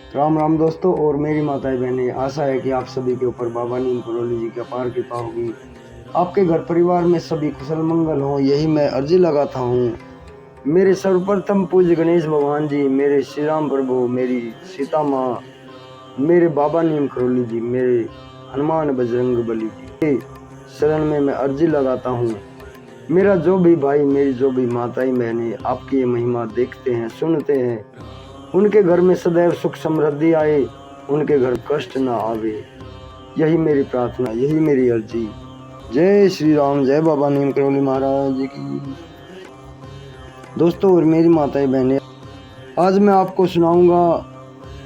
राम राम दोस्तों और मेरी माताएं बहनें, आशा है कि आप सभी के ऊपर बाबा नीम करोली जी की अपार कृपा होगी। आपके घर परिवार में सभी कुशल मंगल हो, यही मैं अर्जी लगाता हूँ। मेरे सर्वप्रथम पूज्य गणेश भगवान जी, मेरे श्री राम प्रभु, मेरी सीता माँ, मेरे बाबा नीम करोली जी, मेरे हनुमान बजरंग बली जी के शरण में मैं अर्जी लगाता हूँ। मेरा जो भी भाई, मेरी जो भी माताएं बहनें आपकी ये महिमा देखते हैं, सुनते हैं, उनके घर में सदैव सुख समृद्धि आए, उनके घर कष्ट ना आवे, यही मेरी प्रार्थना, यही मेरी अर्जी। जय श्री राम, जय बाबा नीम करोली महाराज की। दोस्तों और मेरी माताएं बहनें, आज मैं आपको सुनाऊंगा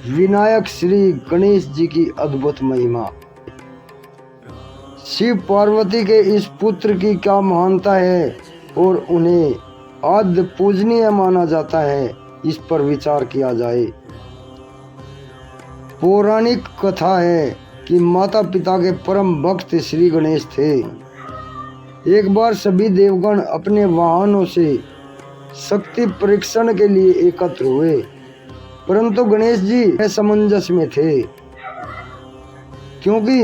विनायक श्री गणेश जी की अद्भुत महिमा। शिव पार्वती के इस पुत्र की क्या महानता है और उन्हें आद्य पूजनीय माना जाता है, इस पर विचार किया जाए। पौराणिक कथा है कि माता पिता के परम भक्त श्री गणेश थे। एक बार सभी देवगण अपने वाहनों से शक्ति परीक्षण के लिए एकत्र हुए, परंतु गणेश जी असमंजस में थे, क्योंकि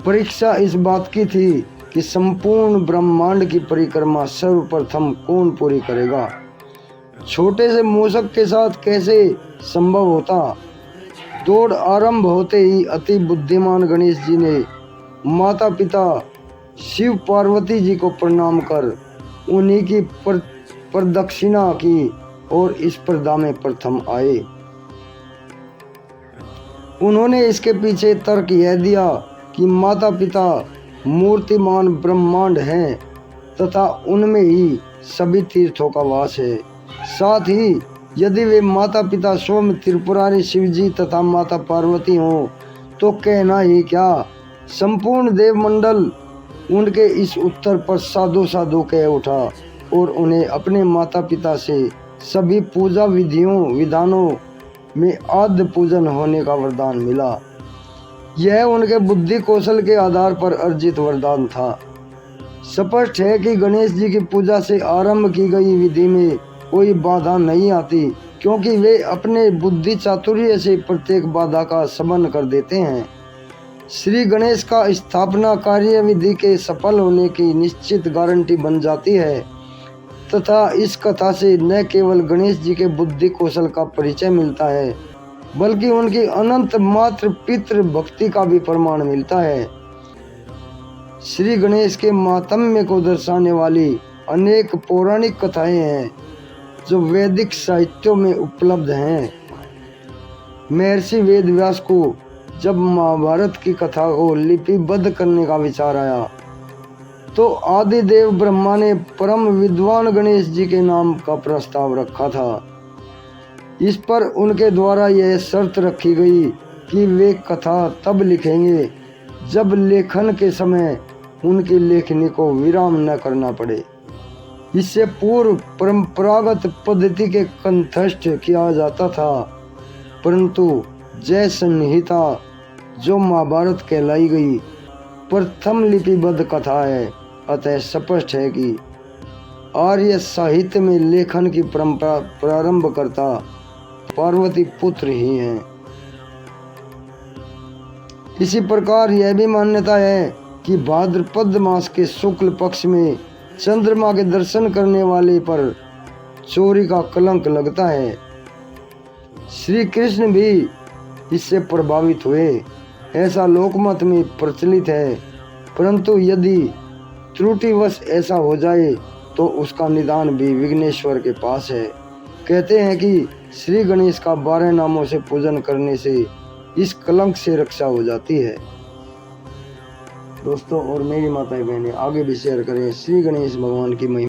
परीक्षा इस बात की थी कि संपूर्ण ब्रह्मांड की परिक्रमा सर्वप्रथम कौन पूरी करेगा। छोटे से मूषक के साथ कैसे संभव होता। दौड़ आरंभ होते ही अति बुद्धिमान गणेश जी ने माता पिता शिव पार्वती जी को प्रणाम कर उन्हीं की प्रदक्षिणा की और इस स्पर्धा में प्रथम आए। उन्होंने इसके पीछे तर्क यह दिया कि माता पिता मूर्तिमान ब्रह्मांड हैं तथा उनमें ही सभी तीर्थों का वास है। साथ ही यदि वे माता पिता स्वयं त्रिपुरारी शिव जी तथा माता पार्वती हों तो कहना ही क्या, संपूर्ण देवमंडल उनके इस उत्तर पर साधु साधु कह उठा और उन्हें अपने माता पिता से सभी पूजा विधियों विधानों में आद्य पूजन होने का वरदान मिला। यह उनके बुद्धि कौशल के आधार पर अर्जित वरदान था। स्पष्ट है कि गणेश जी की पूजा से आरंभ की गई विधि में कोई बाधा नहीं आती, क्योंकि वे अपने बुद्धि चातुर्य से प्रत्येक बाधा का शमन कर देते हैं। श्री गणेश का स्थापना कार्य विधि के सफल होने की निश्चित गारंटी बन जाती है तथा इस कथा से न केवल गणेश जी के बुद्धि कौशल का परिचय मिलता है, बल्कि उनकी अनंत मात्र पितृ भक्ति का भी प्रमाण मिलता है। श्री गणेश के महात्म्य को दर्शाने वाली अनेक पौराणिक कथाएं हैं जो वैदिक साहित्यों में उपलब्ध हैं। महर्षि वेदव्यास को जब महाभारत की कथा को लिपिबद्ध करने का विचार आया तो आदि देव ब्रह्मा ने परम विद्वान गणेश जी के नाम का प्रस्ताव रखा था। इस पर उनके द्वारा यह शर्त रखी गई कि वे कथा तब लिखेंगे जब लेखन के समय उनकी लेखनी को विराम न करना पड़े। इससे पूर्व परंपरागत पद्धति के कंठस्थ किया जाता था, परंतु जय संहिता जो महाभारत कहलाई गई प्रथम लिपिबद्ध कथा है, अतः स्पष्ट है कि आर्य साहित्य में लेखन की परंपरा प्रारंभ करता पार्वती पुत्र ही हैं। इसी प्रकार यह भी मान्यता है कि भाद्रपद मास के शुक्ल पक्ष में चंद्रमा के दर्शन करने वाले पर चोरी का कलंक लगता है। श्री कृष्ण भी इससे प्रभावित हुए, ऐसा लोकमत में प्रचलित है, परंतु यदि त्रुटिवश ऐसा हो जाए तो उसका निदान भी विघ्नेश्वर के पास है। कहते हैं कि श्री गणेश का 12 नामों से पूजन करने से इस कलंक से रक्षा हो जाती है। दोस्तों और मेरी माताएं बहनें आगे भी शेयर करें श्री गणेश भगवान की महिमा।